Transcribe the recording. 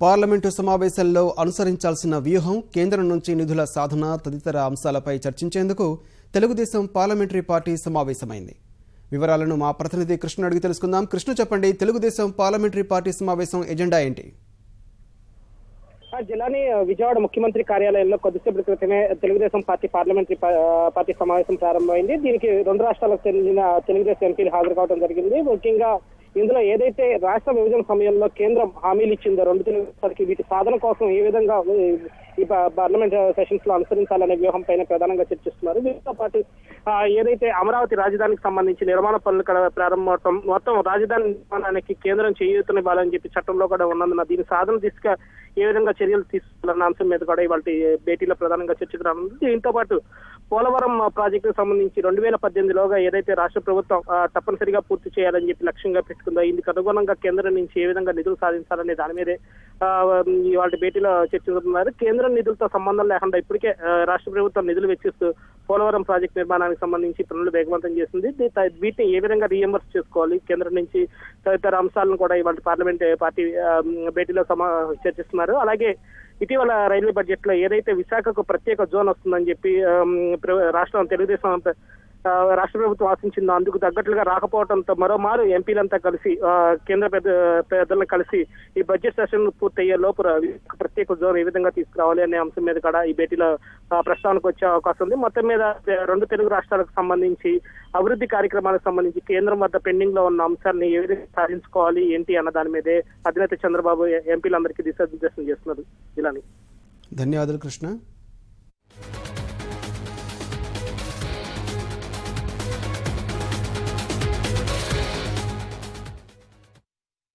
Parliament సమావేశాల్లో అనుసరించాల్సిన వ్యూహం, కేంద్రం నుంచి నిధుల సాధన తదితర అంశాలపై చర్చించేందుకు తెలుగుదేశం పార్లమెంటరీ పార్టీ సమావేశమైంది. వివరాలను మా ప్రతినిధి కృష్ణ అడిగి తెలుసుకుందాం. కృష్ణ, చెప్పండి, తెలుగుదేశం పార్లమెంటరీ పార్టీ సమావేశం ఎజెండా ఏంటి? జిల్లాని విజయవాడ ముఖ్యమంత్రి కార్యాలయంలో కొద్దిసేపటి క్రితమే తెలుగుదేశం పార్టీ పార్లమెంటరీ పార్టీ సమావేశం ప్రారంభమైంది. దీనికి రెండు రాష్ట్రాలకు చెందిన తెలుగుదేశం ఎంపీలు హాజరు కావడం జరిగింది. ముఖ్యంగా ఇందులో ఏదైతే రాష్ట్ర విభజన సమయంలో కేంద్రం హామీలు ఇచ్చిందో రెండు తెలుగు రాష్ట్రాలకి, వీటి సాధన కోసం ఏ విధంగా ఈ పార్లమెంట్ సెషన్స్ లో అనుసరించాలనే వ్యూహం పైన ప్రధానంగా చర్చిస్తున్నారు. దీంతో పాటు ఏదైతే అమరావతి రాజధానికి సంబంధించి నిర్మాణ పనులు ప్రారంభమవటం, మొత్తం రాజధాని నిర్మాణానికి కేంద్రం చేయూతనివ్వాలని చెప్పి చట్టంలో కూడా ఉన్నందున దీని సాధన దిశగా ఏ విధంగా చర్యలు తీసుకోవాలన్న అంశం మీద కూడా ఇవాళ భేటీలో ప్రధానంగా చర్చకు రానుంది. దీంతో పాటు పోలవరం ప్రాజెక్టుకు సంబంధించి 2018లోగా ఏదైతే రాష్ట్ర ప్రభుత్వం తప్పనిసరిగా పూర్తి చేయాలని చెప్పి లక్ష్యంగా పెట్టుకుందో, ఇందుకు అనుగుణంగా కేంద్రం నుంచి ఏ విధంగా నిధులు సాధించాలనే దాని మీదే ఇవాళ భేటీలో చర్చిస్తున్నారు. కేంద్రం నిధులతో సంబంధం లేకుండా ఇప్పటికే రాష్ట్ర ప్రభుత్వం నిధులు వెచ్చిస్తూ పోలవరం ప్రాజెక్టు నిర్మాణానికి సంబంధించి పనులు వేగవంతం చేసింది. వీటిని ఏ విధంగా రీఎంబర్స్ చేసుకోవాలి, కేంద్రం నుంచి తదితర అంశాలను కూడా ఇవాళ పార్లమెంట్ పార్టీ భేటీలో చర్చిస్తున్నారు. అలాగే ఇటీవల రైల్వే బడ్జెట్ లో ఏదైతే విశాఖకు ప్రత్యేక జోన్ వస్తుందని చెప్పి రాష్ట్రం తెలుగుదేశం రాష్ట్ర ప్రభుత్వం ఆశించిందో అందుకు తగ్గట్లుగా రాకపోవడంతో మరోమారు ఎంపీలంతా కలిసి కేంద్ర పెద్దలను కలిసి ఈ బడ్జెట్ సెషన్ పూర్తయ్యే లోపు ప్రత్యేక జోన్ ఏ విధంగా తీసుకురావాలి అనే అంశం మీద కూడా ఈ భేటీలో ప్రస్తావనకు వచ్చే అవకాశం ఉంది. మొత్తం మీద రెండు తెలుగు రాష్ట్రాలకు సంబంధించి అభివృద్ధి కార్యక్రమాలకు సంబంధించి కేంద్రం వద్ద పెండింగ్ లో ఉన్న అంశాన్ని ఏ విధంగా సాధించుకోవాలి ఏంటి అన్న దాని మీదే అధినేత చంద్రబాబు ఎంపీలందరికీ దిశానిర్దేశం చేస్తున్నారు. ఇలాని ధన్యవాదాలు కృష్ణ.